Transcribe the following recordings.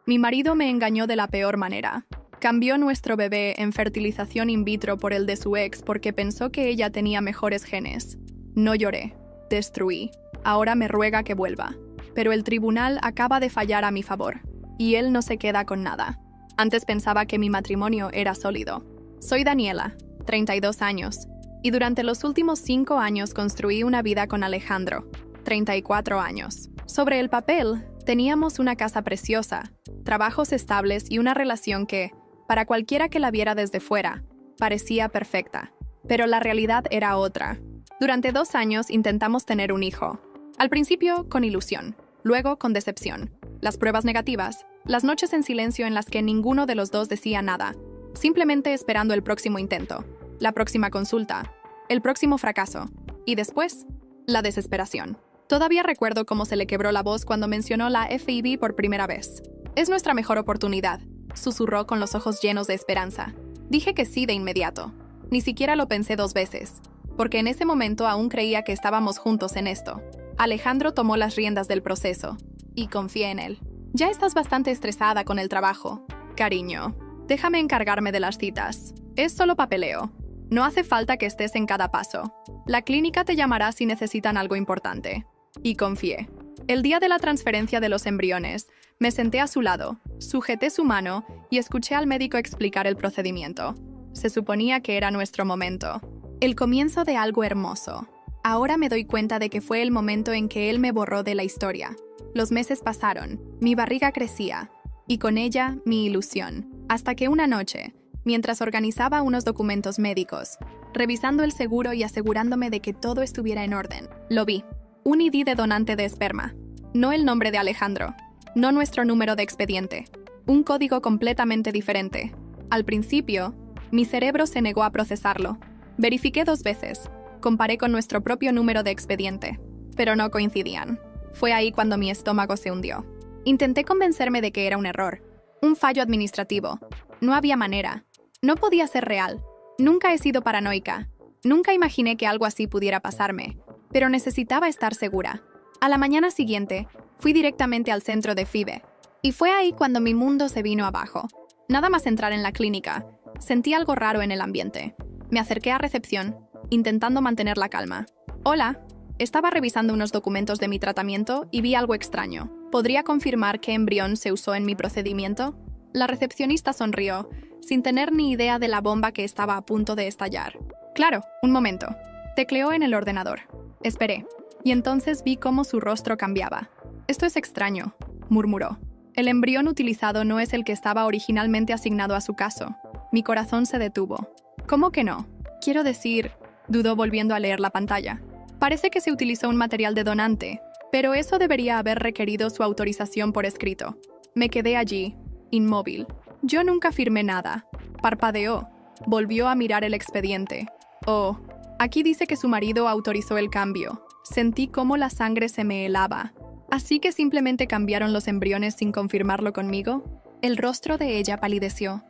Mi marido me engañó de la peor manera. Cambió nuestro bebé en fertilización in vitro por el de su ex porque pensó que ella tenía mejores genes. No lloré. Destruí. Ahora me ruega que vuelva. Pero el tribunal acaba de fallar a mi favor. Y él no se queda con nada. Antes pensaba que mi matrimonio era sólido. Soy Daniela, 32 años. Y durante los últimos 5 años construí una vida con Alejandro, 34 años. Sobre el papel, teníamos una casa preciosa, trabajos estables y una relación que, para cualquiera que la viera desde fuera, parecía perfecta. Pero la realidad era otra. Durante 2 años intentamos tener un hijo. Al principio con ilusión, luego con decepción. Las pruebas negativas, las noches en silencio en las que ninguno de los dos decía nada, simplemente esperando el próximo intento, la próxima consulta, el próximo fracaso, y después, la desesperación. Todavía recuerdo cómo se le quebró la voz cuando mencionó la FIV por primera vez. Es nuestra mejor oportunidad, susurró con los ojos llenos de esperanza. Dije que sí de inmediato. Ni siquiera lo pensé 2 veces, porque en ese momento aún creía que estábamos juntos en esto. Alejandro tomó las riendas del proceso, y confié en él. Ya estás bastante estresada con el trabajo. Cariño, déjame encargarme de las citas. Es solo papeleo. No hace falta que estés en cada paso. La clínica te llamará si necesitan algo importante. Y confié. El día de la transferencia de los embriones, me senté a su lado, sujeté su mano y escuché al médico explicar el procedimiento. Se suponía que era nuestro momento. El comienzo de algo hermoso. Ahora me doy cuenta de que fue el momento en que él me borró de la historia. Los meses pasaron, mi barriga crecía, y con ella mi ilusión. Hasta que una noche, mientras organizaba unos documentos médicos, revisando el seguro y asegurándome de que todo estuviera en orden, lo vi. Un ID de donante de esperma. No el nombre de Alejandro. No nuestro número de expediente. Un código completamente diferente. Al principio, mi cerebro se negó a procesarlo. Verifiqué 2 veces. Comparé con nuestro propio número de expediente. Pero no coincidían. Fue ahí cuando mi estómago se hundió. Intenté convencerme de que era un error. Un fallo administrativo. No había manera. No podía ser real. Nunca he sido paranoica. Nunca imaginé que algo así pudiera pasarme. Pero necesitaba estar segura. A la mañana siguiente, fui directamente al centro de FIV. Y fue ahí cuando mi mundo se vino abajo. Nada más entrar en la clínica, sentí algo raro en el ambiente. Me acerqué a recepción, intentando mantener la calma. Hola, estaba revisando unos documentos de mi tratamiento y vi algo extraño. ¿Podría confirmar qué embrión se usó en mi procedimiento? La recepcionista sonrió, sin tener ni idea de la bomba que estaba a punto de estallar. Claro, un momento. Tecleó en el ordenador. Esperé, y entonces vi cómo su rostro cambiaba. Esto es extraño, murmuró. El embrión utilizado no es el que estaba originalmente asignado a su caso. Mi corazón se detuvo. ¿Cómo que no? Quiero decir, dudó volviendo a leer la pantalla. Parece que se utilizó un material de donante, pero eso debería haber requerido su autorización por escrito. Me quedé allí, inmóvil. Yo nunca firmé nada. Parpadeó. Volvió a mirar el expediente. Oh, aquí dice que su marido autorizó el cambio. Sentí cómo la sangre se me helaba. ¿Así que simplemente cambiaron los embriones sin confirmarlo conmigo? El rostro de ella palideció.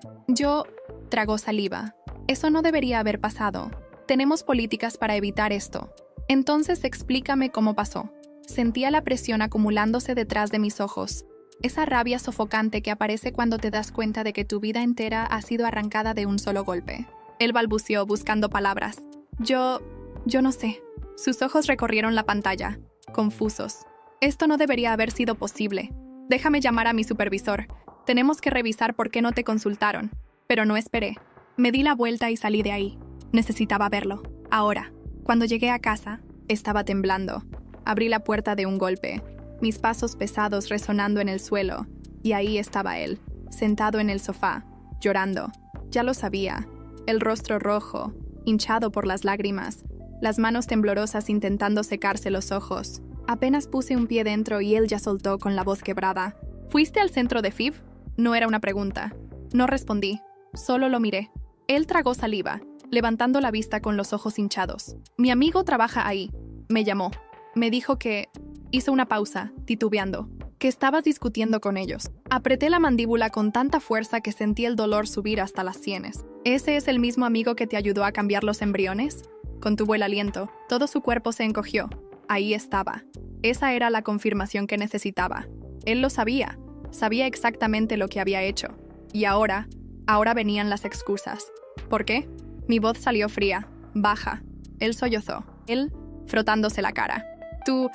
Tragó saliva. Eso no debería haber pasado. Tenemos políticas para evitar esto. Entonces explícame cómo pasó. Sentía la presión acumulándose detrás de mis ojos. Esa rabia sofocante que aparece cuando te das cuenta de que tu vida entera ha sido arrancada de un solo golpe. Él balbuceó buscando palabras. Yo no sé. Sus ojos recorrieron la pantalla, confusos. Esto no debería haber sido posible. Déjame llamar a mi supervisor. Tenemos que revisar por qué no te consultaron. Pero no esperé. Me di la vuelta y salí de ahí. Necesitaba verlo. Ahora, cuando llegué a casa, estaba temblando. Abrí la puerta de un golpe, mis pasos pesados resonando en el suelo, y ahí estaba él, sentado en el sofá, llorando. Ya lo sabía. El rostro rojo, hinchado por las lágrimas, las manos temblorosas intentando secarse los ojos. Apenas puse un pie dentro y él ya soltó con la voz quebrada. ¿Fuiste al centro de FIV? No era una pregunta. No respondí, solo lo miré. Él tragó saliva, levantando la vista con los ojos hinchados. Mi amigo trabaja ahí. Me llamó. Me dijo que... Hizo una pausa, titubeando. Que estabas discutiendo con ellos. Apreté la mandíbula con tanta fuerza que sentí el dolor subir hasta las sienes. ¿Ese es el mismo amigo que te ayudó a cambiar los embriones? Contuvo el aliento. Todo su cuerpo se encogió. Ahí estaba. Esa era la confirmación que necesitaba. Él lo sabía. Sabía exactamente lo que había hecho. Y ahora venían las excusas. ¿Por qué? Mi voz salió fría, baja. Él sollozó. Él frotándose la cara. Tú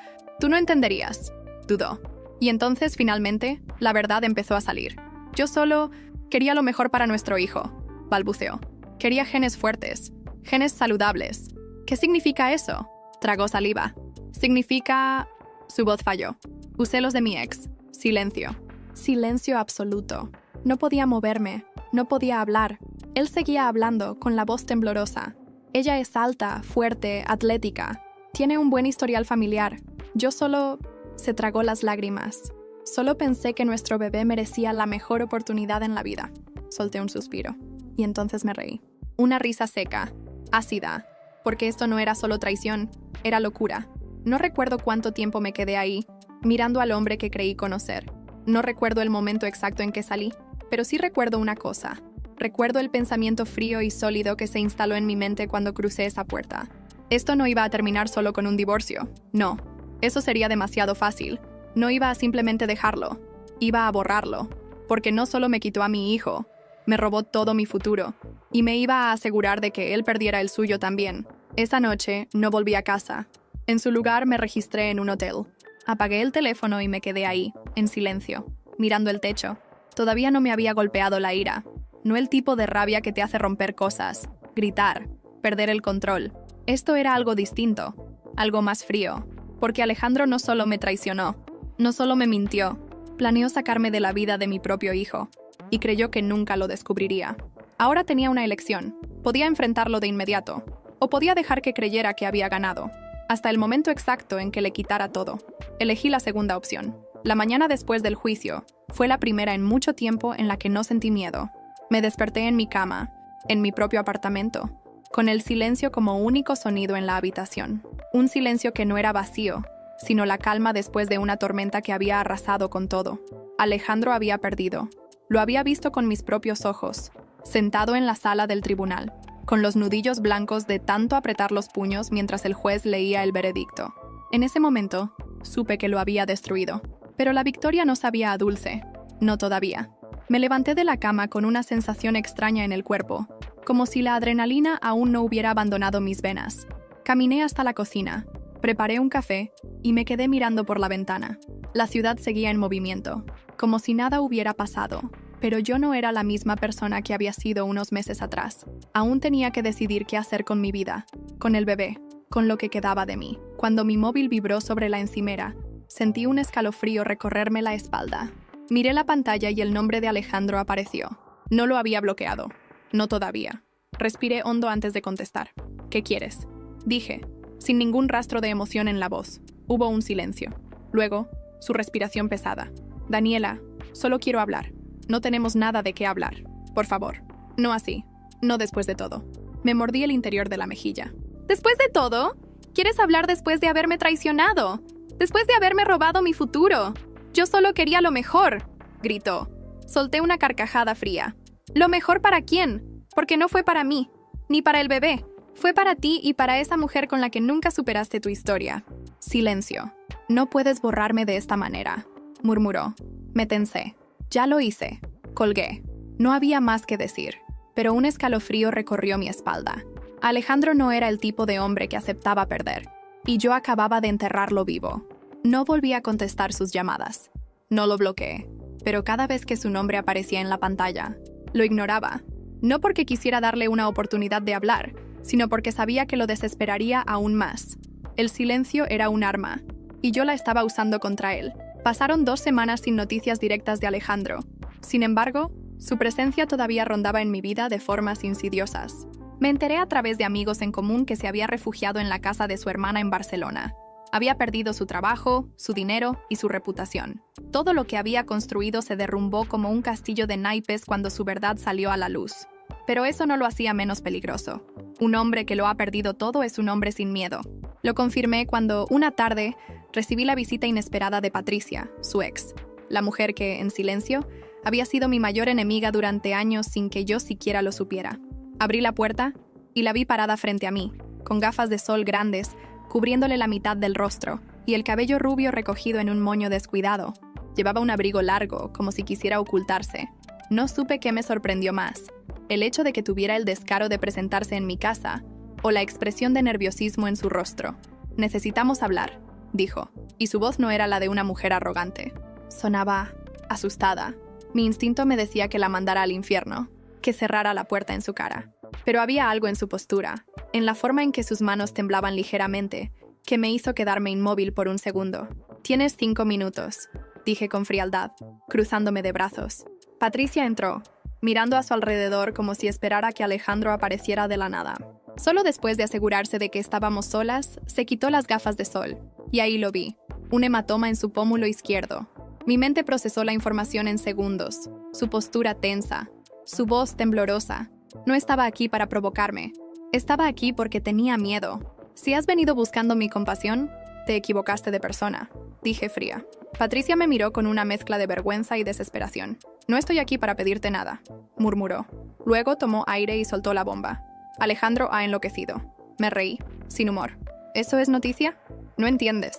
no entenderías, dudó. Y entonces, finalmente, la verdad empezó a salir. Yo solo quería lo mejor para nuestro hijo, balbuceó. Quería genes fuertes, genes saludables. ¿Qué significa eso? Tragó saliva. Significa... Su voz falló. Usé los de mi ex. Silencio. Silencio absoluto. No podía moverme, no podía hablar. Él seguía hablando, con la voz temblorosa. Ella es alta, fuerte, atlética. Tiene un buen historial familiar. Yo solo... Se tragó las lágrimas. Solo pensé que nuestro bebé merecía la mejor oportunidad en la vida. Solté un suspiro. Y entonces me reí. Una risa seca, ácida, porque esto no era solo traición, era locura. No recuerdo cuánto tiempo me quedé ahí, mirando al hombre que creí conocer. No recuerdo el momento exacto en que salí, pero sí recuerdo una cosa. Recuerdo el pensamiento frío y sólido que se instaló en mi mente cuando crucé esa puerta. Esto no iba a terminar solo con un divorcio. No, eso sería demasiado fácil. No iba a simplemente dejarlo. Iba a borrarlo. Porque no solo me quitó a mi hijo, me robó todo mi futuro. Y me iba a asegurar de que él perdiera el suyo también. Esa noche no volví a casa. En su lugar me registré en un hotel. Apagué el teléfono y me quedé ahí, en silencio, mirando el techo. Todavía no me había golpeado la ira. No el tipo de rabia que te hace romper cosas, gritar, perder el control. Esto era algo distinto, algo más frío. Porque Alejandro no solo me traicionó, no solo me mintió, planeó sacarme de la vida de mi propio hijo, y creyó que nunca lo descubriría. Ahora tenía una elección. Podía enfrentarlo de inmediato, o podía dejar que creyera que había ganado, hasta el momento exacto en que le quitara todo. Elegí la segunda opción. La mañana después del juicio fue la primera en mucho tiempo en la que no sentí miedo. Me desperté en mi cama, en mi propio apartamento, con el silencio como único sonido en la habitación. Un silencio que no era vacío, sino la calma después de una tormenta que había arrasado con todo. Alejandro había perdido. Lo había visto con mis propios ojos, sentado en la sala del tribunal, con los nudillos blancos de tanto apretar los puños mientras el juez leía el veredicto. En ese momento, supe que lo había destruido. Pero la victoria no sabía a dulce. No todavía. Me levanté de la cama con una sensación extraña en el cuerpo, como si la adrenalina aún no hubiera abandonado mis venas. Caminé hasta la cocina, preparé un café y me quedé mirando por la ventana. La ciudad seguía en movimiento, como si nada hubiera pasado, pero yo no era la misma persona que había sido unos meses atrás. Aún tenía que decidir qué hacer con mi vida, con el bebé, con lo que quedaba de mí. Cuando mi móvil vibró sobre la encimera, sentí un escalofrío recorrerme la espalda. Miré la pantalla y el nombre de Alejandro apareció. No lo había bloqueado. No todavía. Respiré hondo antes de contestar. ¿Qué quieres?, dije, sin ningún rastro de emoción en la voz. Hubo un silencio. Luego, su respiración pesada. Daniela, solo quiero hablar. No tenemos nada de qué hablar. Por favor. No así. No después de todo. Me mordí el interior de la mejilla. ¿Después de todo? ¿Quieres hablar después de haberme traicionado? Después de haberme robado mi futuro. Yo solo quería lo mejor, gritó. Solté una carcajada fría. ¿Lo mejor para quién? Porque no fue para mí, ni para el bebé. Fue para ti y para esa mujer con la que nunca superaste tu historia. Silencio. No puedes borrarme de esta manera, murmuró. Me tensé. Ya lo hice. Colgué. No había más que decir, pero un escalofrío recorrió mi espalda. Alejandro no era el tipo de hombre que aceptaba perder, y yo acababa de enterrarlo vivo. No volví a contestar sus llamadas. No lo bloqueé, pero cada vez que su nombre aparecía en la pantalla, lo ignoraba. No porque quisiera darle una oportunidad de hablar, sino porque sabía que lo desesperaría aún más. El silencio era un arma, y yo la estaba usando contra él. Pasaron 2 semanas sin noticias directas de Alejandro. Sin embargo, su presencia todavía rondaba en mi vida de formas insidiosas. Me enteré a través de amigos en común que se había refugiado en la casa de su hermana en Barcelona. Había perdido su trabajo, su dinero y su reputación. Todo lo que había construido se derrumbó como un castillo de naipes cuando su verdad salió a la luz. Pero eso no lo hacía menos peligroso. Un hombre que lo ha perdido todo es un hombre sin miedo. Lo confirmé cuando, una tarde, recibí la visita inesperada de Patricia, su ex, la mujer que, en silencio, había sido mi mayor enemiga durante años sin que yo siquiera lo supiera. Abrí la puerta y la vi parada frente a mí, con gafas de sol grandes, cubriéndole la mitad del rostro, y el cabello rubio recogido en un moño descuidado. Llevaba un abrigo largo, como si quisiera ocultarse. No supe qué me sorprendió más, el hecho de que tuviera el descaro de presentarse en mi casa, o la expresión de nerviosismo en su rostro. «Necesitamos hablar», dijo, y su voz no era la de una mujer arrogante. Sonaba asustada. Mi instinto me decía que la mandara al infierno, que cerrara la puerta en su cara. Pero había algo en su postura, en la forma en que sus manos temblaban ligeramente, que me hizo quedarme inmóvil por un segundo. «Tienes 5 minutos», dije con frialdad, cruzándome de brazos. Patricia entró, mirando a su alrededor como si esperara que Alejandro apareciera de la nada. Solo después de asegurarse de que estábamos solas, se quitó las gafas de sol, y ahí lo vi, un hematoma en su pómulo izquierdo. Mi mente procesó la información en segundos, su postura tensa, su voz temblorosa. No estaba aquí para provocarme, estaba aquí porque tenía miedo. «Si has venido buscando mi compasión, te equivocaste de persona», dije fría. Patricia me miró con una mezcla de vergüenza y desesperación. «No estoy aquí para pedirte nada», murmuró. Luego tomó aire y soltó la bomba. «Alejandro ha enloquecido». Me reí, sin humor. «¿Eso es noticia?» «No entiendes»,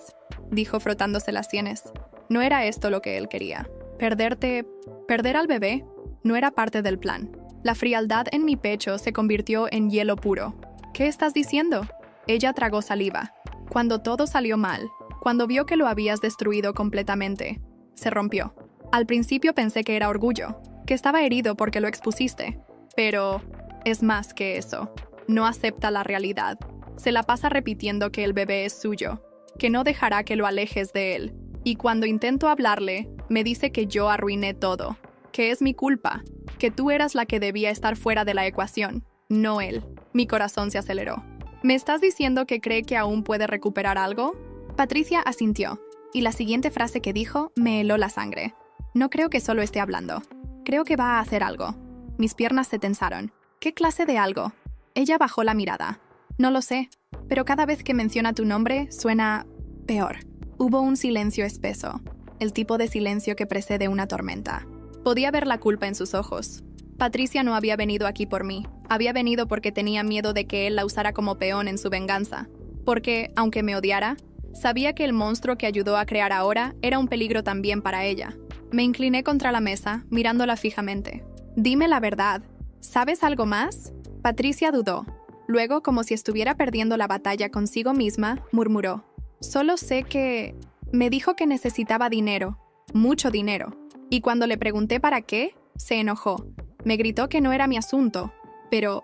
dijo frotándose las sienes. No era esto lo que él quería. Perder al bebé no era parte del plan. La frialdad en mi pecho se convirtió en hielo puro. «¿Qué estás diciendo?» Ella tragó saliva. «Cuando todo salió mal, cuando vio que lo habías destruido completamente, se rompió. Al principio pensé que era orgullo, que estaba herido porque lo expusiste. Pero es más que eso. No acepta la realidad. Se la pasa repitiendo que el bebé es suyo, que no dejará que lo alejes de él. Y cuando intento hablarle, me dice que yo arruiné todo, que es mi culpa, que tú eras la que debía estar fuera de la ecuación, no él». Mi corazón se aceleró. «¿Me estás diciendo que cree que aún puede recuperar algo?» Patricia asintió, y la siguiente frase que dijo me heló la sangre. «No creo que solo esté hablando. Creo que va a hacer algo». Mis piernas se tensaron. «¿Qué clase de algo?» Ella bajó la mirada. «No lo sé, pero cada vez que menciona tu nombre suena peor». Hubo un silencio espeso, el tipo de silencio que precede una tormenta. Podía ver la culpa en sus ojos. Patricia no había venido aquí por mí. Había venido porque tenía miedo de que él la usara como peón en su venganza. Porque, aunque me odiara, sabía que el monstruo que ayudó a crear ahora era un peligro también para ella. Me incliné contra la mesa, mirándola fijamente. «Dime la verdad. ¿Sabes algo más?» Patricia dudó. Luego, como si estuviera perdiendo la batalla consigo misma, murmuró. «Solo sé que... me dijo que necesitaba dinero. Mucho dinero. Y cuando le pregunté para qué, se enojó. Me gritó que no era mi asunto. Pero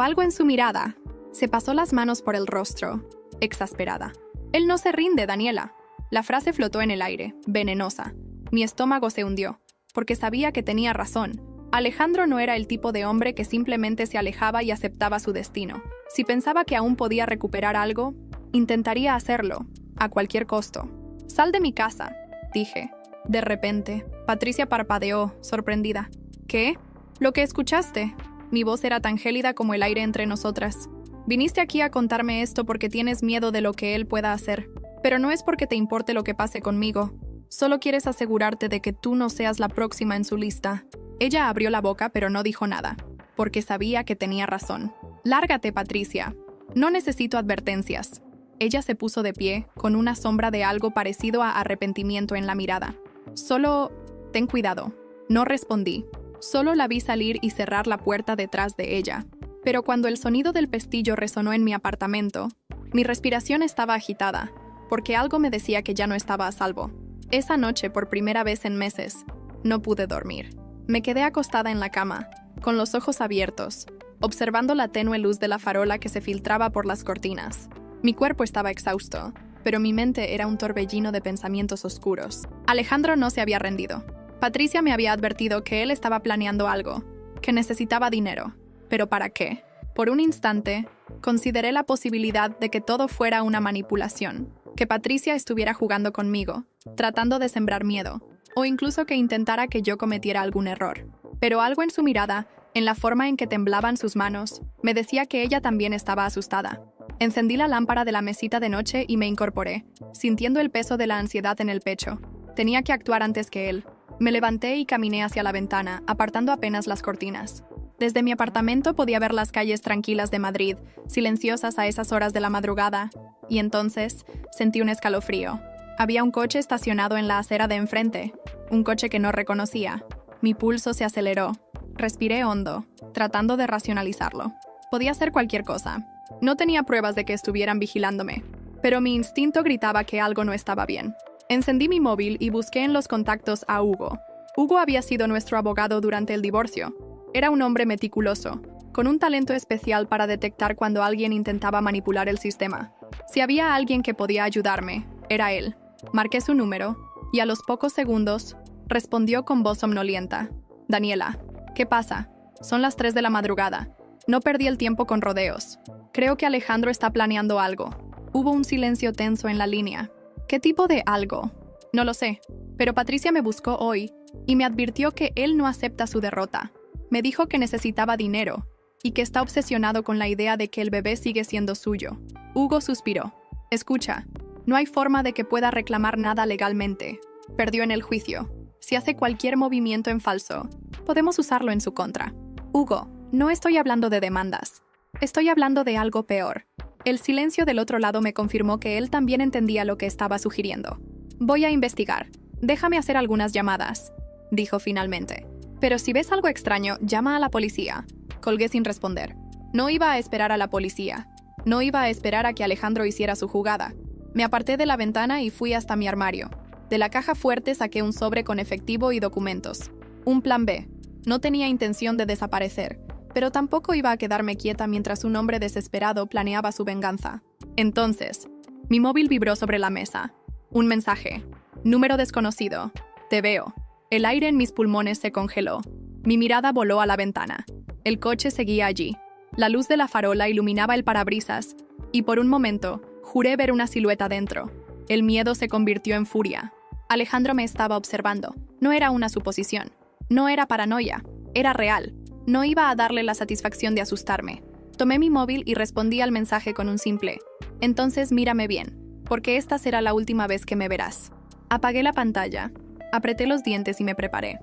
algo en su mirada. Se pasó las manos por el rostro, exasperada. «Él no se rinde, Daniela». La frase flotó en el aire, venenosa. Mi estómago se hundió, porque sabía que tenía razón. Alejandro no era el tipo de hombre que simplemente se alejaba y aceptaba su destino. Si pensaba que aún podía recuperar algo, intentaría hacerlo, a cualquier costo. «Sal de mi casa», dije. De repente, Patricia parpadeó, sorprendida. «¿Qué? ¿Lo que escuchaste?» Mi voz era tan gélida como el aire entre nosotras. «Viniste aquí a contarme esto porque tienes miedo de lo que él pueda hacer. Pero no es porque te importe lo que pase conmigo. Solo quieres asegurarte de que tú no seas la próxima en su lista». Ella abrió la boca pero no dijo nada, porque sabía que tenía razón. «Lárgate, Patricia. No necesito advertencias». Ella se puso de pie, con una sombra de algo parecido a arrepentimiento en la mirada. «Solo... ten cuidado». No respondí. Solo la vi salir y cerrar la puerta detrás de ella. Pero cuando el sonido del pestillo resonó en mi apartamento, mi respiración estaba agitada, porque algo me decía que ya no estaba a salvo. Esa noche, por primera vez en meses, no pude dormir. Me quedé acostada en la cama, con los ojos abiertos, observando la tenue luz de la farola que se filtraba por las cortinas. Mi cuerpo estaba exhausto, pero mi mente era un torbellino de pensamientos oscuros. Alejandro no se había rendido. Patricia me había advertido que él estaba planeando algo, que necesitaba dinero. ¿Pero para qué? Por un instante, consideré la posibilidad de que todo fuera una manipulación, que Patricia estuviera jugando conmigo, tratando de sembrar miedo, o incluso que intentara que yo cometiera algún error. Pero algo en su mirada, en la forma en que temblaban sus manos, me decía que ella también estaba asustada. Encendí la lámpara de la mesita de noche y me incorporé, sintiendo el peso de la ansiedad en el pecho. Tenía que actuar antes que él. Me levanté y caminé hacia la ventana, apartando apenas las cortinas. Desde mi apartamento podía ver las calles tranquilas de Madrid, silenciosas a esas horas de la madrugada, y entonces sentí un escalofrío. Había un coche estacionado en la acera de enfrente, un coche que no reconocía. Mi pulso se aceleró. Respiré hondo, tratando de racionalizarlo. Podía ser cualquier cosa. No tenía pruebas de que estuvieran vigilándome, pero mi instinto gritaba que algo no estaba bien. Encendí mi móvil y busqué en los contactos a Hugo. Hugo había sido nuestro abogado durante el divorcio. Era un hombre meticuloso, con un talento especial para detectar cuando alguien intentaba manipular el sistema. Si había alguien que podía ayudarme, era él. Marqué su número, y a los pocos segundos, respondió con voz somnolienta. Daniela, ¿qué pasa? Son las 3 de la madrugada. No perdí el tiempo con rodeos. Creo que Alejandro está planeando algo. Hubo un silencio tenso en la línea. ¿Qué tipo de algo? No lo sé, pero Patricia me buscó hoy y me advirtió que él no acepta su derrota. Me dijo que necesitaba dinero y que está obsesionado con la idea de que el bebé sigue siendo suyo. Hugo suspiró. Escucha, no hay forma de que pueda reclamar nada legalmente. Perdió en el juicio. Si hace cualquier movimiento en falso, podemos usarlo en su contra. Hugo, no estoy hablando de demandas. Estoy hablando de algo peor. El silencio del otro lado me confirmó que él también entendía lo que estaba sugiriendo. Voy a investigar. Déjame hacer algunas llamadas, dijo finalmente. Pero si ves algo extraño, llama a la policía. Colgué sin responder. No iba a esperar a la policía. No iba a esperar a que Alejandro hiciera su jugada. Me aparté de la ventana y fui hasta mi armario. De la caja fuerte saqué un sobre con efectivo y documentos. Un plan B. No tenía intención de desaparecer, pero tampoco iba a quedarme quieta mientras un hombre desesperado planeaba su venganza. Entonces, mi móvil vibró sobre la mesa. Un mensaje. Número desconocido. Te veo. El aire en mis pulmones se congeló. Mi mirada voló a la ventana. El coche seguía allí. La luz de la farola iluminaba el parabrisas, y por un momento, juré ver una silueta dentro. El miedo se convirtió en furia. Alejandro me estaba observando. No era una suposición. No era paranoia. Era real. No iba a darle la satisfacción de asustarme. Tomé mi móvil y respondí al mensaje con un simple: entonces mírame bien, porque esta será la última vez que me verás. Apagué la pantalla, apreté los dientes y me preparé.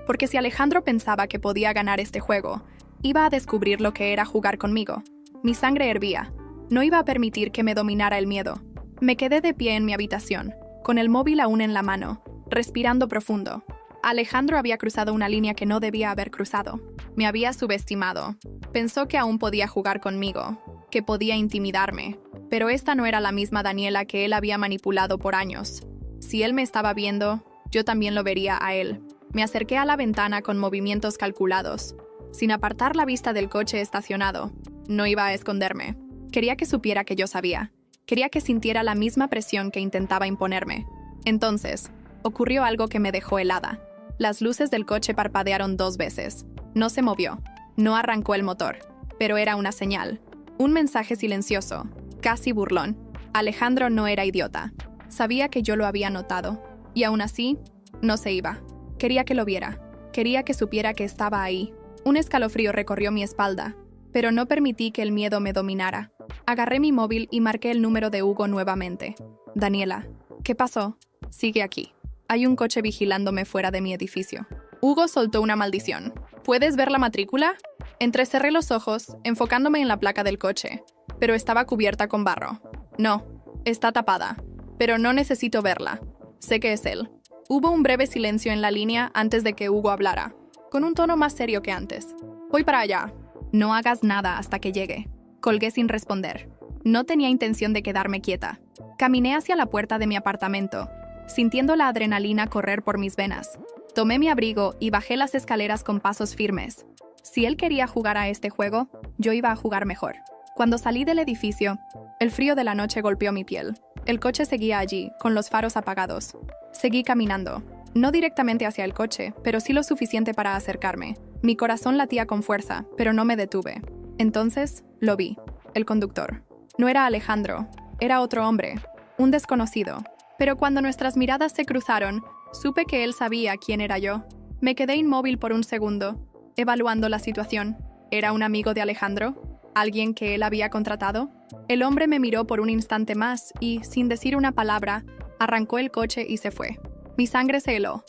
Porque si Alejandro pensaba que podía ganar este juego, iba a descubrir lo que era jugar conmigo. Mi sangre hervía. No iba a permitir que me dominara el miedo. Me quedé de pie en mi habitación, con el móvil aún en la mano, respirando profundo. Alejandro había cruzado una línea que no debía haber cruzado. Me había subestimado. Pensó que aún podía jugar conmigo, que podía intimidarme. Pero esta no era la misma Daniela que él había manipulado por años. Si él me estaba viendo, yo también lo vería a él. Me acerqué a la ventana con movimientos calculados, sin apartar la vista del coche estacionado. No iba a esconderme. Quería que supiera que yo sabía. Quería que sintiera la misma presión que intentaba imponerme. Entonces, ocurrió algo que me dejó helada. Las luces del coche parpadearon 2 veces. No se movió. No arrancó el motor. Pero era una señal. Un mensaje silencioso, casi burlón. Alejandro no era idiota. Sabía que yo lo había notado. Y aún así, no se iba. Quería que lo viera. Quería que supiera que estaba ahí. Un escalofrío recorrió mi espalda, pero no permití que el miedo me dominara. Agarré mi móvil y marqué el número de Hugo nuevamente. Daniela, ¿qué pasó? Sigue aquí. Hay un coche vigilándome fuera de mi edificio. Hugo soltó una maldición. ¿Puedes ver la matrícula? Entrecerré los ojos, enfocándome en la placa del coche, pero estaba cubierta con barro. No, está tapada, pero no necesito verla. Sé que es él. Hubo un breve silencio en la línea antes de que Hugo hablara, con un tono más serio que antes. Voy para allá. No hagas nada hasta que llegue. Colgué sin responder. No tenía intención de quedarme quieta. Caminé hacia la puerta de mi apartamento, sintiendo la adrenalina correr por mis venas. Tomé mi abrigo y bajé las escaleras con pasos firmes. Si él quería jugar a este juego, yo iba a jugar mejor. Cuando salí del edificio, el frío de la noche golpeó mi piel. El coche seguía allí, con los faros apagados. Seguí caminando. No directamente hacia el coche, pero sí lo suficiente para acercarme. Mi corazón latía con fuerza, pero no me detuve. Entonces, lo vi. El conductor. No era Alejandro, era otro hombre, un desconocido. Pero cuando nuestras miradas se cruzaron, supe que él sabía quién era yo. Me quedé inmóvil por un segundo, evaluando la situación. ¿Era un amigo de Alejandro? ¿Alguien que él había contratado? El hombre me miró por un instante más y, sin decir una palabra, arrancó el coche y se fue. Mi sangre se heló.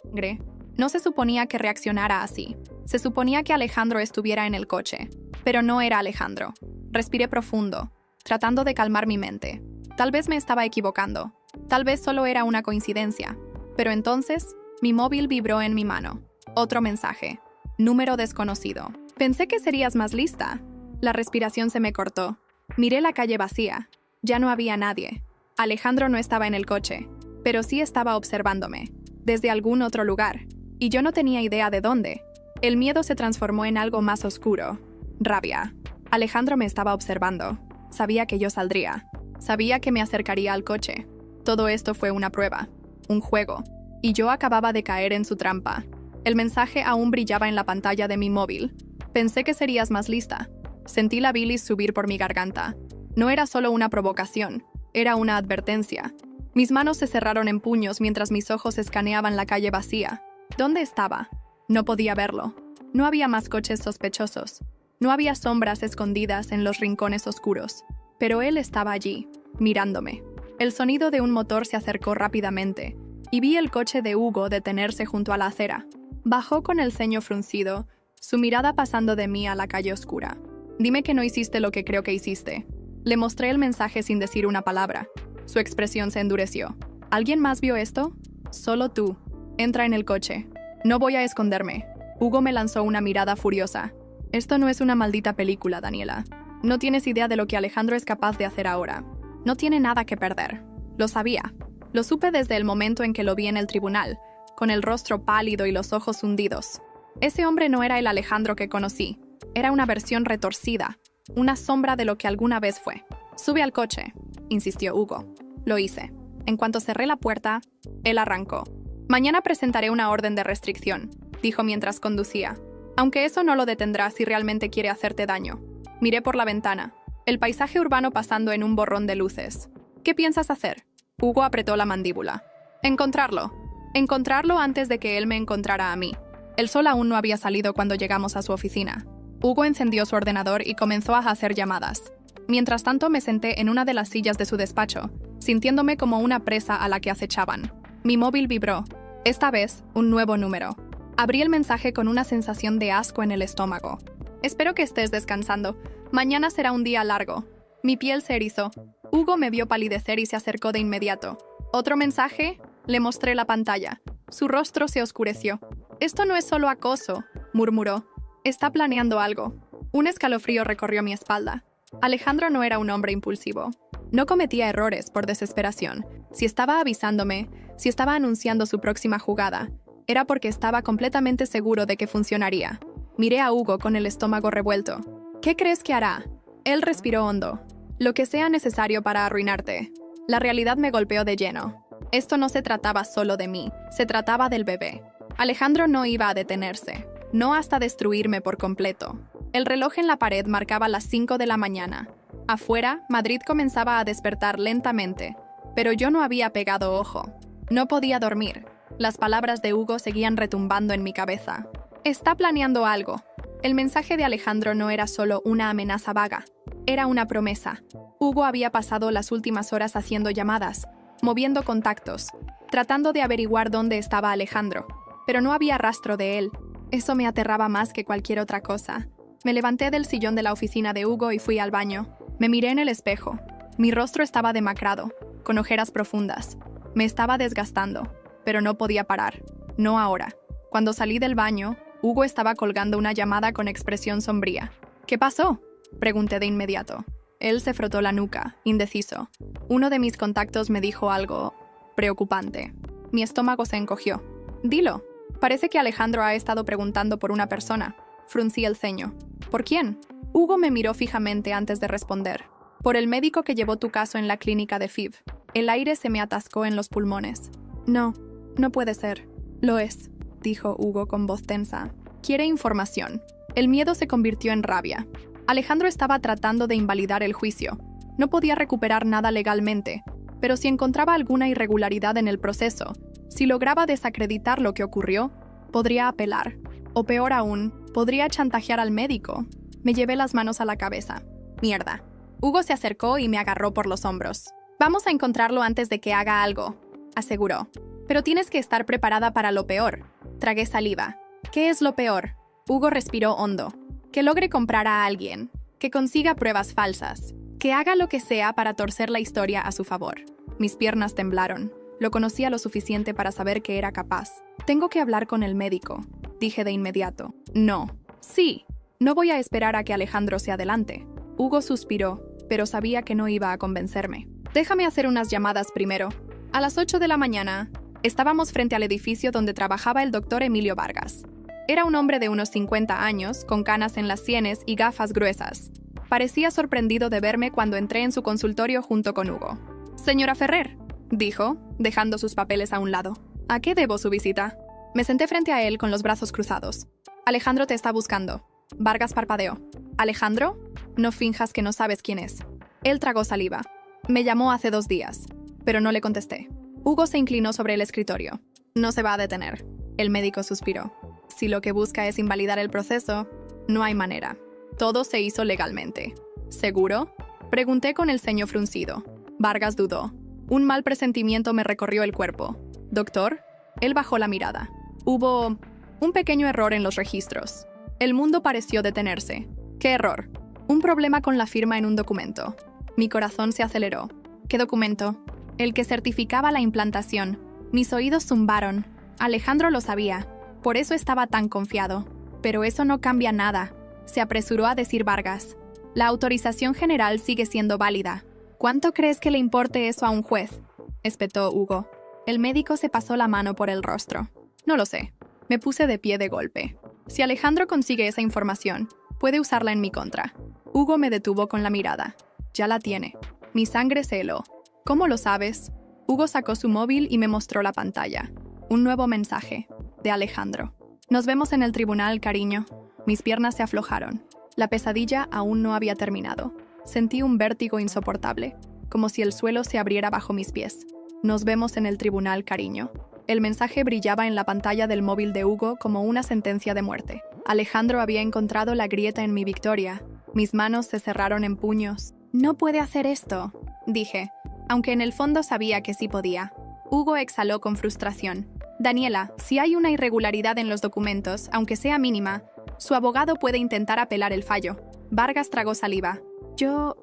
No se suponía que reaccionara así. Se suponía que Alejandro estuviera en el coche, pero no era Alejandro. Respiré profundo, tratando de calmar mi mente. Tal vez me estaba equivocando. Tal vez solo era una coincidencia. Pero entonces, mi móvil vibró en mi mano. Otro mensaje. Número desconocido. Pensé que serías más lista. La respiración se me cortó. Miré la calle vacía. Ya no había nadie. Alejandro no estaba en el coche, pero sí estaba observándome, desde algún otro lugar, y yo no tenía idea de dónde. El miedo se transformó en algo más oscuro. Rabia. Alejandro me estaba observando. Sabía que yo saldría. Sabía que me acercaría al coche. Todo esto fue una prueba, un juego, y yo acababa de caer en su trampa. El mensaje aún brillaba en la pantalla de mi móvil. Pensé que serías más lista. Sentí la bilis subir por mi garganta. No era solo una provocación, era una advertencia. Mis manos se cerraron en puños mientras mis ojos escaneaban la calle vacía. ¿Dónde estaba? No podía verlo. No había más coches sospechosos. No había sombras escondidas en los rincones oscuros. Pero él estaba allí, mirándome. El sonido de un motor se acercó rápidamente, y vi el coche de Hugo detenerse junto a la acera. Bajó con el ceño fruncido, su mirada pasando de mí a la calle oscura. Dime que no hiciste lo que creo que hiciste. Le mostré el mensaje sin decir una palabra. Su expresión se endureció. ¿Alguien más vio esto? Solo tú. Entra en el coche. No voy a esconderme. Hugo me lanzó una mirada furiosa. Esto no es una maldita película, Daniela. No tienes idea de lo que Alejandro es capaz de hacer ahora. No tiene nada que perder. Lo sabía. Lo supe desde el momento en que lo vi en el tribunal, con el rostro pálido y los ojos hundidos. Ese hombre no era el Alejandro que conocí. Era una versión retorcida, una sombra de lo que alguna vez fue. «Sube al coche», insistió Hugo. Lo hice. En cuanto cerré la puerta, él arrancó. «Mañana presentaré una orden de restricción», dijo mientras conducía. «Aunque eso no lo detendrá si realmente quiere hacerte daño». Miré por la ventana. El paisaje urbano pasando en un borrón de luces. «¿Qué piensas hacer?» Hugo apretó la mandíbula. «Encontrarlo. Encontrarlo antes de que él me encontrara a mí». El sol aún no había salido cuando llegamos a su oficina. Hugo encendió su ordenador y comenzó a hacer llamadas. Mientras tanto me senté en una de las sillas de su despacho, sintiéndome como una presa a la que acechaban. Mi móvil vibró. Esta vez, un nuevo número. Abrí el mensaje con una sensación de asco en el estómago. «Espero que estés descansando. Mañana será un día largo». Mi piel se erizó. Hugo me vio palidecer y se acercó de inmediato. «¿Otro mensaje?» Le mostré la pantalla. Su rostro se oscureció. «Esto no es solo acoso», murmuró. «Está planeando algo». Un escalofrío recorrió mi espalda. Alejandro no era un hombre impulsivo. No cometía errores por desesperación. Si estaba avisándome, si estaba anunciando su próxima jugada, era porque estaba completamente seguro de que funcionaría. Miré a Hugo con el estómago revuelto. «¿Qué crees que hará?» Él respiró hondo. «Lo que sea necesario para arruinarte». La realidad me golpeó de lleno. Esto no se trataba solo de mí, se trataba del bebé. Alejandro no iba a detenerse, no hasta destruirme por completo. El reloj en la pared marcaba las 5 de la mañana. Afuera, Madrid comenzaba a despertar lentamente, pero yo no había pegado ojo. No podía dormir. Las palabras de Hugo seguían retumbando en mi cabeza. «Está planeando algo». El mensaje de Alejandro no era solo una amenaza vaga, era una promesa. Hugo había pasado las últimas horas haciendo llamadas, moviendo contactos, tratando de averiguar dónde estaba Alejandro, pero no había rastro de él. Eso me aterraba más que cualquier otra cosa. Me levanté del sillón de la oficina de Hugo y fui al baño. Me miré en el espejo. Mi rostro estaba demacrado, con ojeras profundas. Me estaba desgastando, pero no podía parar. No ahora. Cuando salí del baño, Hugo estaba colgando una llamada con expresión sombría. «¿Qué pasó?», pregunté de inmediato. Él se frotó la nuca, indeciso. Uno de mis contactos me dijo algo preocupante. Mi estómago se encogió. «Dilo. Parece que Alejandro ha estado preguntando por una persona». Fruncí el ceño. «¿Por quién?». Hugo me miró fijamente antes de responder. «Por el médico que llevó tu caso en la clínica de FIV». El aire se me atascó en los pulmones. «No, no puede ser». «Lo es», dijo Hugo con voz tensa. «Quiere información». El miedo se convirtió en rabia. Alejandro estaba tratando de invalidar el juicio. No podía recuperar nada legalmente, pero si encontraba alguna irregularidad en el proceso, si lograba desacreditar lo que ocurrió, podría apelar. O peor aún, podría chantajear al médico. Me llevé las manos a la cabeza. «Mierda». Hugo se acercó y me agarró por los hombros. «Vamos a encontrarlo antes de que haga algo», aseguró. «Pero tienes que estar preparada para lo peor». Tragué saliva. «¿Qué es lo peor?». Hugo respiró hondo. «Que logre comprar a alguien, que consiga pruebas falsas, que haga lo que sea para torcer la historia a su favor». Mis piernas temblaron. Lo conocía lo suficiente para saber que era capaz. Tengo que hablar con el médico, dije de inmediato. No. Sí. No voy a esperar a que Alejandro se adelante. Hugo suspiró, pero sabía que no iba a convencerme. Déjame hacer unas llamadas primero. A las 8 de la mañana, estábamos frente al edificio donde trabajaba el doctor Emilio Vargas. Era un hombre de unos 50 años, con canas en las sienes y gafas gruesas. Parecía sorprendido de verme cuando entré en su consultorio junto con Hugo. «Señora Ferrer», dijo, dejando sus papeles a un lado. «¿A qué debo su visita?» Me senté frente a él con los brazos cruzados. «Alejandro te está buscando». Vargas parpadeó. «¿Alejandro? No finjas que no sabes quién es». Él tragó saliva. «Me llamó hace 2 días», pero no le contesté. Hugo se inclinó sobre el escritorio. «No se va a detener». El médico suspiró. «Si lo que busca es invalidar el proceso, no hay manera. Todo se hizo legalmente». «¿Seguro?», pregunté con el ceño fruncido. Vargas dudó. Un mal presentimiento me recorrió el cuerpo. «¿Doctor?». Él bajó la mirada. Hubo un pequeño error en los registros. El mundo pareció detenerse. ¿Qué error? Un problema con la firma en un documento. Mi corazón se aceleró. ¿Qué documento? El que certificaba la implantación. Mis oídos zumbaron. Alejandro lo sabía. Por eso estaba tan confiado. Pero eso no cambia nada, se apresuró a decir Vargas. La autorización general sigue siendo válida. ¿Cuánto crees que le importe eso a un juez?, espetó Hugo. El médico se pasó la mano por el rostro. No lo sé. Me puse de pie de golpe. Si Alejandro consigue esa información, puede usarla en mi contra. Hugo me detuvo con la mirada. Ya la tiene. Mi sangre se heló. ¿Cómo lo sabes? Hugo sacó su móvil y me mostró la pantalla. Un nuevo mensaje. De Alejandro. Nos vemos en el tribunal, cariño. Mis piernas se aflojaron. La pesadilla aún no había terminado. Sentí un vértigo insoportable, como si el suelo se abriera bajo mis pies. Nos vemos en el tribunal, cariño. El mensaje brillaba en la pantalla del móvil de Hugo como una sentencia de muerte. Alejandro había encontrado la grieta en mi victoria. Mis manos se cerraron en puños. «No puede hacer esto», dije, aunque en el fondo sabía que sí podía. Hugo exhaló con frustración. «Daniela, si hay una irregularidad en los documentos, aunque sea mínima, su abogado puede intentar apelar el fallo». Vargas tragó saliva. Yo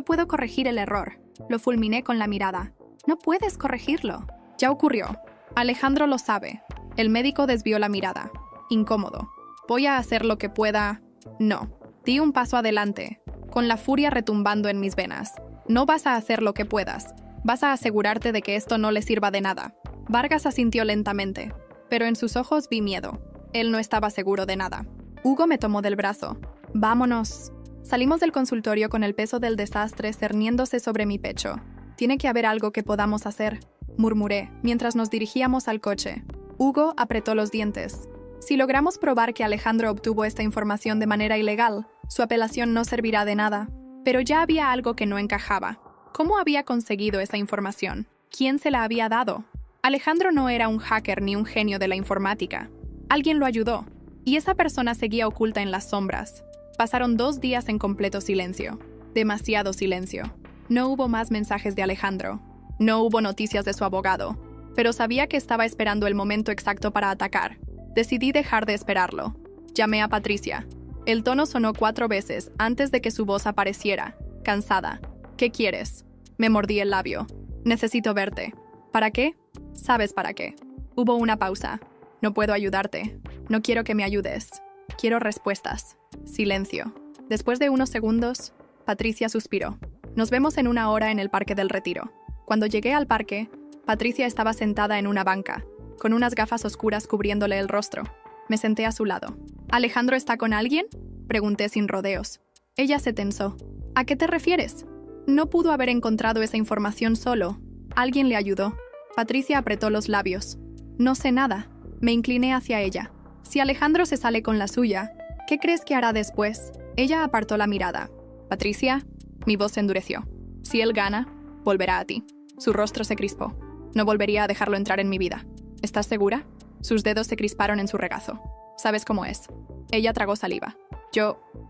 puedo corregir el error. Lo fulminé con la mirada. «No puedes corregirlo». «Ya ocurrió. Alejandro lo sabe». El médico desvió la mirada. Incómodo. «Voy a hacer lo que pueda». «No». Di un paso adelante, con la furia retumbando en mis venas. «No vas a hacer lo que puedas. Vas a asegurarte de que esto no le sirva de nada». Vargas asintió lentamente, pero en sus ojos vi miedo. Él no estaba seguro de nada. Hugo me tomó del brazo. «Vámonos». Salimos del consultorio con el peso del desastre cerniéndose sobre mi pecho. «Tiene que haber algo que podamos hacer», murmuré, mientras nos dirigíamos al coche. Hugo apretó los dientes. Si logramos probar que Alejandro obtuvo esta información de manera ilegal, su apelación no servirá de nada. Pero ya había algo que no encajaba. ¿Cómo había conseguido esa información? ¿Quién se la había dado? Alejandro no era un hacker ni un genio de la informática. Alguien lo ayudó, y esa persona seguía oculta en las sombras. Pasaron 2 días en completo silencio. Demasiado silencio. No hubo más mensajes de Alejandro. No hubo noticias de su abogado. Pero sabía que estaba esperando el momento exacto para atacar. Decidí dejar de esperarlo. Llamé a Patricia. El tono sonó 4 veces antes de que su voz apareciera, cansada. «¿Qué quieres?». Me mordí el labio. «Necesito verte». «¿Para qué?». «Sabes para qué». Hubo una pausa. «No puedo ayudarte. No quiero que me ayudes. Quiero respuestas». Silencio. Después de unos segundos, Patricia suspiró. «Nos vemos en 1 hora en el Parque del Retiro». Cuando llegué al parque, Patricia estaba sentada en una banca, con unas gafas oscuras cubriéndole el rostro. Me senté a su lado. «¿Alejandro está con alguien?», pregunté sin rodeos. Ella se tensó. «¿A qué te refieres?». «No pudo haber encontrado esa información solo. Alguien le ayudó». Patricia apretó los labios. «No sé nada». Me incliné hacia ella. «Si Alejandro se sale con la suya, ¿qué crees que hará después?». Ella apartó la mirada. «Patricia», mi voz se endureció. «Si él gana, volverá a ti». Su rostro se crispó. «No volvería a dejarlo entrar en mi vida». «¿Estás segura?». Sus dedos se crisparon en su regazo. «Sabes cómo es». Ella tragó saliva.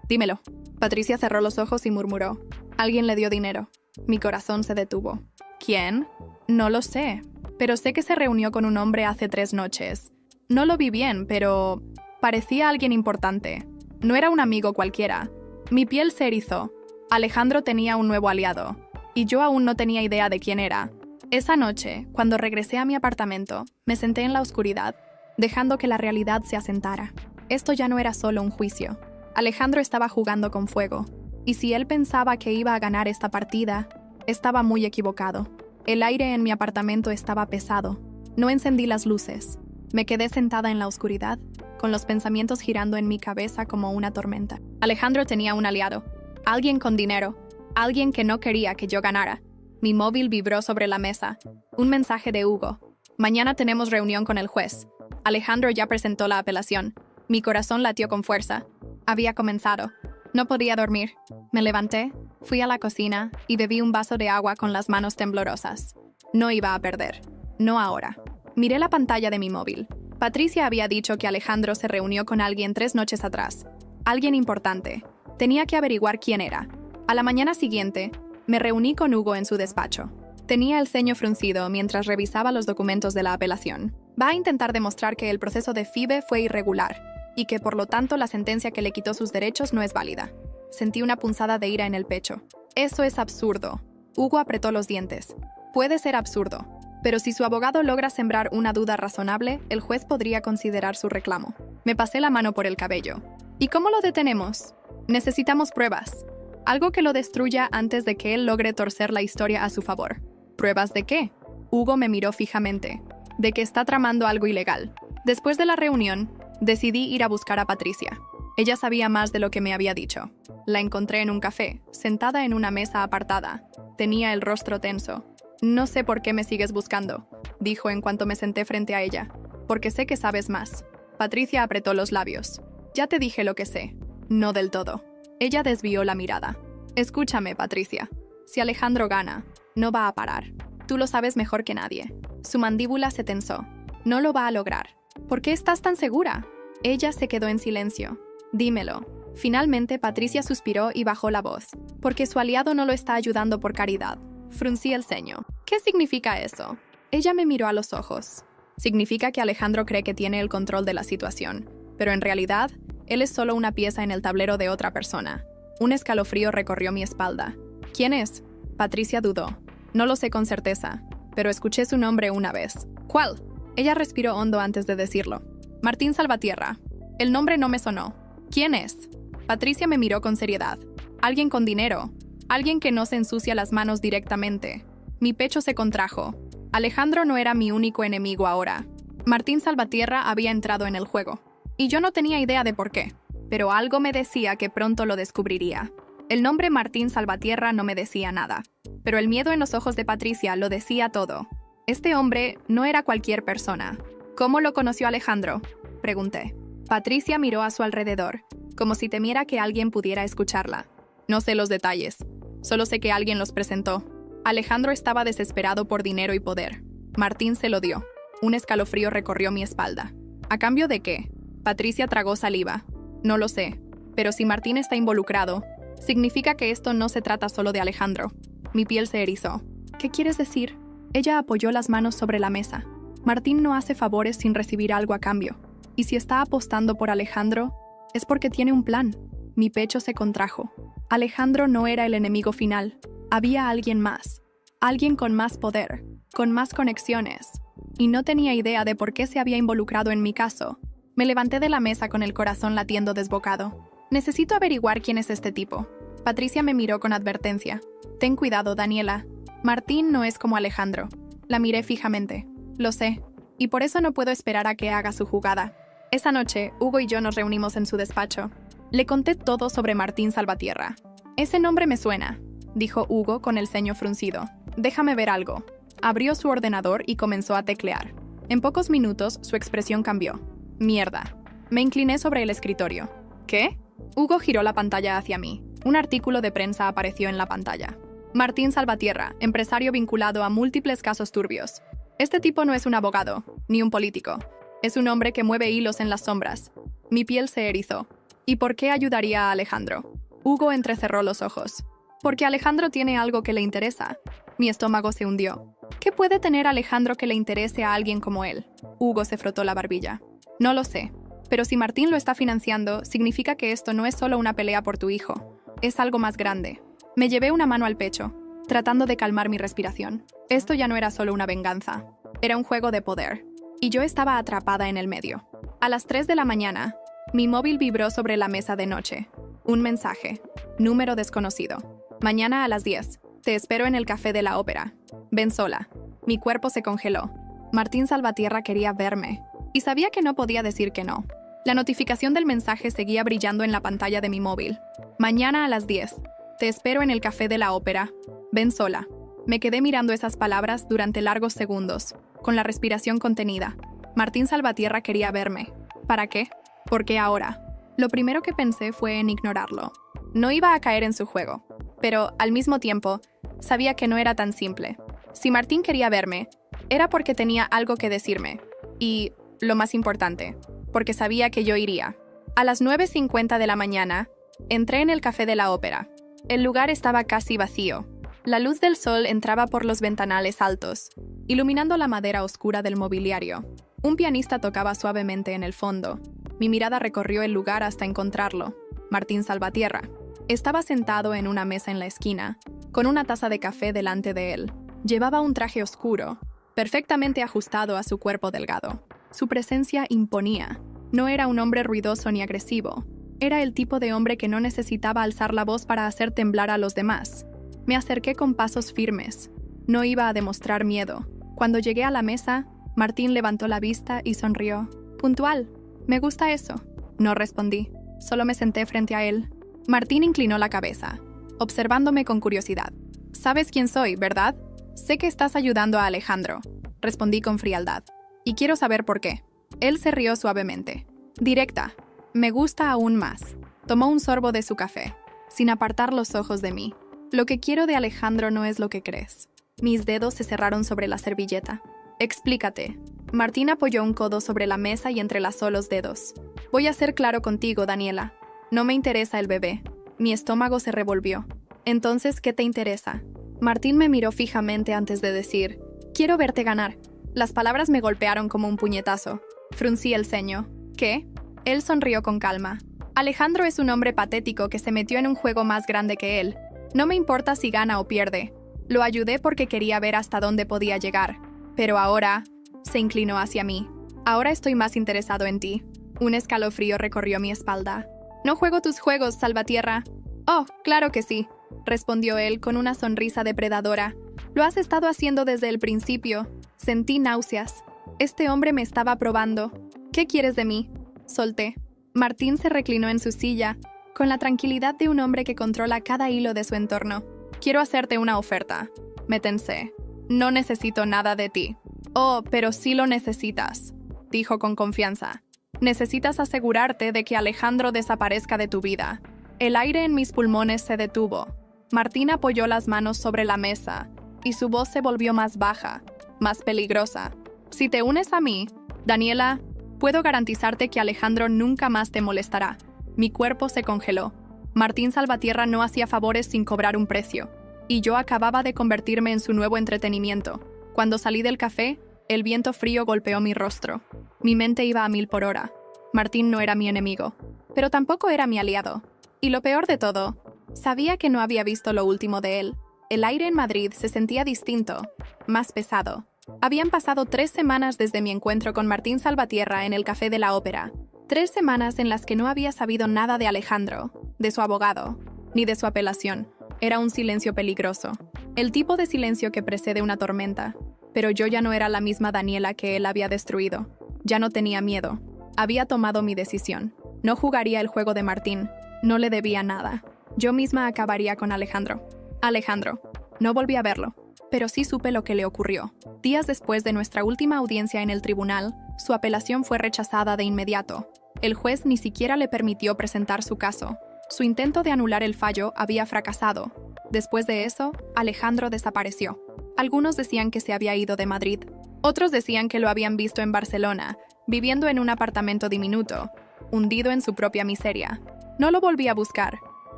«Dímelo». Patricia cerró los ojos y murmuró. «Alguien le dio dinero». Mi corazón se detuvo. «¿Quién?». «No lo sé, pero sé que se reunió con un hombre hace 3 noches. No lo vi bien, pero parecía alguien importante. No era un amigo cualquiera». Mi piel se erizó. Alejandro tenía un nuevo aliado, y yo aún no tenía idea de quién era. Esa noche, cuando regresé a mi apartamento, me senté en la oscuridad, dejando que la realidad se asentara. Esto ya no era solo un juicio. Alejandro estaba jugando con fuego, y si él pensaba que iba a ganar esta partida, estaba muy equivocado. El aire en mi apartamento estaba pesado. No encendí las luces. Me quedé sentada en la oscuridad, con los pensamientos girando en mi cabeza como una tormenta. Alejandro tenía un aliado, alguien con dinero, alguien que no quería que yo ganara. Mi móvil vibró sobre la mesa. Un mensaje de Hugo. Mañana tenemos reunión con el juez. Alejandro ya presentó la apelación. Mi corazón latió con fuerza. Había comenzado. No podía dormir. Me levanté, fui a la cocina y bebí un vaso de agua con las manos temblorosas. No iba a perder. No ahora. Miré la pantalla de mi móvil. Patricia había dicho que Alejandro se reunió con alguien 3 noches atrás. Alguien importante. Tenía que averiguar quién era. A la mañana siguiente, me reuní con Hugo en su despacho. Tenía el ceño fruncido mientras revisaba los documentos de la apelación. Va a intentar demostrar que el proceso de FIBE fue irregular y que, por lo tanto, la sentencia que le quitó sus derechos no es válida. Sentí una punzada de ira en el pecho. Eso es absurdo. Hugo apretó los dientes. Puede ser absurdo, pero si su abogado logra sembrar una duda razonable, el juez podría considerar su reclamo. Me pasé la mano por el cabello. ¿Y cómo lo detenemos? Necesitamos pruebas. Algo que lo destruya antes de que él logre torcer la historia a su favor. ¿Pruebas de qué? Hugo me miró fijamente. De que está tramando algo ilegal. Después de la reunión, decidí ir a buscar a Patricia. Ella sabía más de lo que me había dicho. La encontré en un café, sentada en una mesa apartada. Tenía el rostro tenso. «No sé por qué me sigues buscando», dijo en cuanto me senté frente a ella. «Porque sé que sabes más». Patricia apretó los labios. «Ya te dije lo que sé». «No del todo». Ella desvió la mirada. «Escúchame, Patricia. Si Alejandro gana, no va a parar. Tú lo sabes mejor que nadie». Su mandíbula se tensó. «No lo va a lograr». «¿Por qué estás tan segura?» Ella se quedó en silencio. «Dímelo». Finalmente, Patricia suspiró y bajó la voz. «Porque su aliado no lo está ayudando por caridad». Fruncí el ceño. «¿Qué significa eso?» Ella me miró a los ojos. «Significa que Alejandro cree que tiene el control de la situación, pero en realidad, él es solo una pieza en el tablero de otra persona». Un escalofrío recorrió mi espalda. «¿Quién es?» Patricia dudó. «No lo sé con certeza, pero escuché su nombre una vez». «¿Cuál?» Ella respiró hondo antes de decirlo. «Martín Salvatierra». El nombre no me sonó. «¿Quién es?» Patricia me miró con seriedad. «Alguien con dinero. Alguien que no se ensucia las manos directamente». Mi pecho se contrajo. Alejandro no era mi único enemigo ahora. Martín Salvatierra había entrado en el juego. Y yo no tenía idea de por qué. Pero algo me decía que pronto lo descubriría. El nombre Martín Salvatierra no me decía nada. Pero el miedo en los ojos de Patricia lo decía todo. Este hombre no era cualquier persona. ¿Cómo lo conoció Alejandro?, pregunté. Patricia miró a su alrededor, como si temiera que alguien pudiera escucharla. No sé los detalles. Solo sé que alguien los presentó. Alejandro estaba desesperado por dinero y poder. Martín se lo dio. Un escalofrío recorrió mi espalda. ¿A cambio de qué? Patricia tragó saliva. No lo sé. Pero si Martín está involucrado, significa que esto no se trata solo de Alejandro. Mi piel se erizó. ¿Qué quieres decir? Ella apoyó las manos sobre la mesa. Martín no hace favores sin recibir algo a cambio. Y si está apostando por Alejandro, es porque tiene un plan. Mi pecho se contrajo. Alejandro no era el enemigo final. Había alguien más. Alguien con más poder, con más conexiones. Y no tenía idea de por qué se había involucrado en mi caso. Me levanté de la mesa con el corazón latiendo desbocado. Necesito averiguar quién es este tipo. Patricia me miró con advertencia. Ten cuidado, Daniela. Martín no es como Alejandro. La miré fijamente. Lo sé. Y por eso no puedo esperar a que haga su jugada. Esa noche, Hugo y yo nos reunimos en su despacho. Le conté todo sobre Martín Salvatierra. Ese nombre me suena, dijo Hugo con el ceño fruncido. Déjame ver algo. Abrió su ordenador y comenzó a teclear. En pocos minutos, su expresión cambió. Mierda. Me incliné sobre el escritorio. ¿Qué? Hugo giró la pantalla hacia mí. Un artículo de prensa apareció en la pantalla. Martín Salvatierra, empresario vinculado a múltiples casos turbios. Este tipo no es un abogado, ni un político. Es un hombre que mueve hilos en las sombras. Mi piel se erizó. ¿Y por qué ayudaría a Alejandro? Hugo entrecerró los ojos. Porque Alejandro tiene algo que le interesa. Mi estómago se hundió. ¿Qué puede tener Alejandro que le interese a alguien como él? Hugo se frotó la barbilla. No lo sé. Pero si Martín lo está financiando, significa que esto no es solo una pelea por tu hijo. Es algo más grande. Me llevé una mano al pecho. tratando de calmar mi respiración. Esto ya no era solo una venganza, era un juego de poder, y yo estaba atrapada en el medio. A las 3 de la mañana, mi móvil vibró sobre la mesa de noche. Un mensaje. Número desconocido. Mañana a las 10. Te espero en el café de la ópera. Ven sola. Mi cuerpo se congeló. Martín Salvatierra quería verme, y sabía que no podía decir que no. La notificación del mensaje seguía brillando en la pantalla de mi móvil. Mañana a las 10. Te espero en el café de la ópera. Ven sola. Me quedé mirando esas palabras durante largos segundos, con la respiración contenida. Martín Salvatierra quería verme. ¿Para qué? ¿Por qué ahora? Lo primero que pensé fue en ignorarlo. No iba a caer en su juego, pero, al mismo tiempo, sabía que no era tan simple. Si Martín quería verme, era porque tenía algo que decirme. Y, lo más importante, porque sabía que yo iría. A las 9:50 de la mañana, entré en el café de la ópera. El lugar estaba casi vacío. La luz del sol entraba por los ventanales altos, iluminando la madera oscura del mobiliario. Un pianista tocaba suavemente en el fondo. Mi mirada recorrió el lugar hasta encontrarlo. Martín Salvatierra. Estaba sentado en una mesa en la esquina, con una taza de café delante de él. Llevaba un traje oscuro, perfectamente ajustado a su cuerpo delgado. Su presencia imponía. No era un hombre ruidoso ni agresivo. Era el tipo de hombre que no necesitaba alzar la voz para hacer temblar a los demás. Me acerqué con pasos firmes. No iba a demostrar miedo. Cuando llegué a la mesa, Martín levantó la vista y sonrió. «Puntual. Me gusta eso». No respondí. Solo me senté frente a él. Martín inclinó la cabeza, observándome con curiosidad. «Sabes quién soy, ¿verdad? Sé que estás ayudando a Alejandro», respondí con frialdad. «Y quiero saber por qué». Él se rió suavemente. «Directa. Me gusta aún más». Tomó un sorbo de su café, sin apartar los ojos de mí. «Lo que quiero de Alejandro no es lo que crees». Mis dedos se cerraron sobre la servilleta. «Explícate». Martín apoyó un codo sobre la mesa y entrelazó los dedos. «Voy a ser claro contigo, Daniela. No me interesa el bebé». Mi estómago se revolvió. «Entonces, ¿qué te interesa?» Martín me miró fijamente antes de decir, «Quiero verte ganar». Las palabras me golpearon como un puñetazo. Fruncí el ceño. «¿Qué?» Él sonrió con calma. «Alejandro es un hombre patético que se metió en un juego más grande que él. No me importa si gana o pierde. Lo ayudé porque quería ver hasta dónde podía llegar. Pero ahora...» Se inclinó hacia mí. «Ahora estoy más interesado en ti». Un escalofrío recorrió mi espalda. «No juego tus juegos, Salvatierra». «Oh, claro que sí», respondió él con una sonrisa depredadora. «Lo has estado haciendo desde el principio». Sentí náuseas. Este hombre me estaba probando. «¿Qué quieres de mí?». Solté. Martín se reclinó en su silla, con la tranquilidad de un hombre que controla cada hilo de su entorno. «Quiero hacerte una oferta». Me tensé. «No necesito nada de ti». «Oh, pero sí lo necesitas», dijo con confianza. «Necesitas asegurarte de que Alejandro desaparezca de tu vida». El aire en mis pulmones se detuvo. Martín apoyó las manos sobre la mesa, y su voz se volvió más baja, más peligrosa. «Si te unes a mí, Daniela, puedo garantizarte que Alejandro nunca más te molestará». Mi cuerpo se congeló. Martín Salvatierra no hacía favores sin cobrar un precio, y yo acababa de convertirme en su nuevo entretenimiento. Cuando salí del café, el viento frío golpeó mi rostro. Mi mente iba a 1000 por hora. Martín no era mi enemigo, pero tampoco era mi aliado. Y lo peor de todo, sabía que no había visto lo último de él. El aire en Madrid se sentía distinto, más pesado. Habían pasado 3 semanas desde mi encuentro con Martín Salvatierra en el café de la ópera. 3 semanas en las que no había sabido nada de Alejandro, de su abogado, ni de su apelación. Era un silencio peligroso. El tipo de silencio que precede una tormenta. Pero yo ya no era la misma Daniela que él había destruido. Ya no tenía miedo. Había tomado mi decisión. No jugaría el juego de Martín. No le debía nada. Yo misma acabaría con Alejandro. Alejandro. No volví a verlo, pero sí supe lo que le ocurrió. Días después de nuestra última audiencia en el tribunal, su apelación fue rechazada de inmediato. El juez ni siquiera le permitió presentar su caso. Su intento de anular el fallo había fracasado. Después de eso, Alejandro desapareció. Algunos decían que se había ido de Madrid. Otros decían que lo habían visto en Barcelona, viviendo en un apartamento diminuto, hundido en su propia miseria. No lo volví a buscar.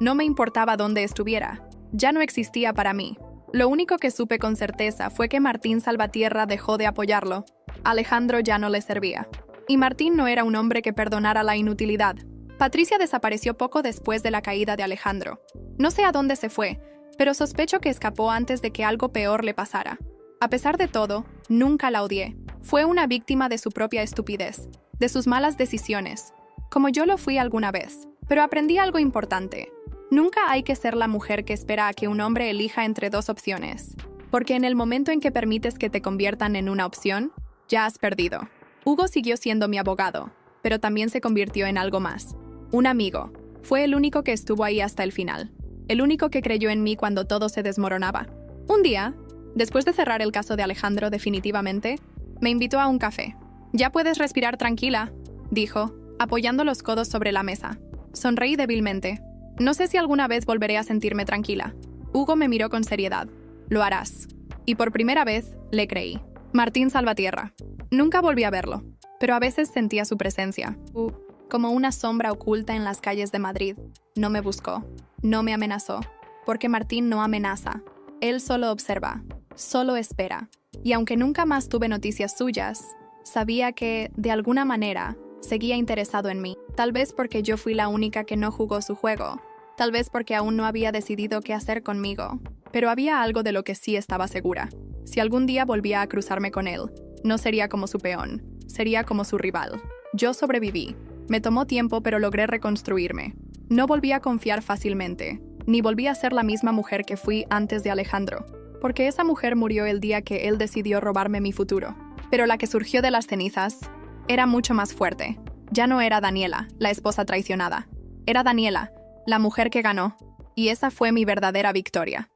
No me importaba dónde estuviera. Ya no existía para mí. Lo único que supe con certeza fue que Martín Salvatierra dejó de apoyarlo. Alejandro ya no le servía. Y Martín no era un hombre que perdonara la inutilidad. Patricia desapareció poco después de la caída de Alejandro. No sé a dónde se fue, pero sospecho que escapó antes de que algo peor le pasara. A pesar de todo, nunca la odié. Fue una víctima de su propia estupidez, de sus malas decisiones, como yo lo fui alguna vez. Pero aprendí algo importante. Nunca hay que ser la mujer que espera a que un hombre elija entre dos opciones, porque en el momento en que permites que te conviertan en una opción, ya has perdido. Hugo siguió siendo mi abogado, pero también se convirtió en algo más. Un amigo. Fue el único que estuvo ahí hasta el final. El único que creyó en mí cuando todo se desmoronaba. Un día, después de cerrar el caso de Alejandro definitivamente, me invitó a un café. «Ya puedes respirar tranquila», dijo, apoyando los codos sobre la mesa. Sonreí débilmente. No sé si alguna vez volveré a sentirme tranquila. Hugo me miró con seriedad. «Lo harás». Y por primera vez, le creí. Martín Salvatierra. Nunca volví a verlo, pero a veces sentía su presencia. Como una sombra oculta en las calles de Madrid. No me buscó, no me amenazó, porque Martín no amenaza. Él solo observa, solo espera. Y aunque nunca más tuve noticias suyas, sabía que, de alguna manera, seguía interesado en mí. Tal vez porque yo fui la única que no jugó su juego. Tal vez porque aún no había decidido qué hacer conmigo. Pero había algo de lo que sí estaba segura. Si algún día volvía a cruzarme con él, no sería como su peón, sería como su rival. Yo sobreviví. Me tomó tiempo, pero logré reconstruirme. No volví a confiar fácilmente, ni volví a ser la misma mujer que fui antes de Alejandro, porque esa mujer murió el día que él decidió robarme mi futuro. Pero la que surgió de las cenizas era mucho más fuerte. Ya no era Daniela, la esposa traicionada. Era Daniela, la mujer que ganó. Y esa fue mi verdadera victoria.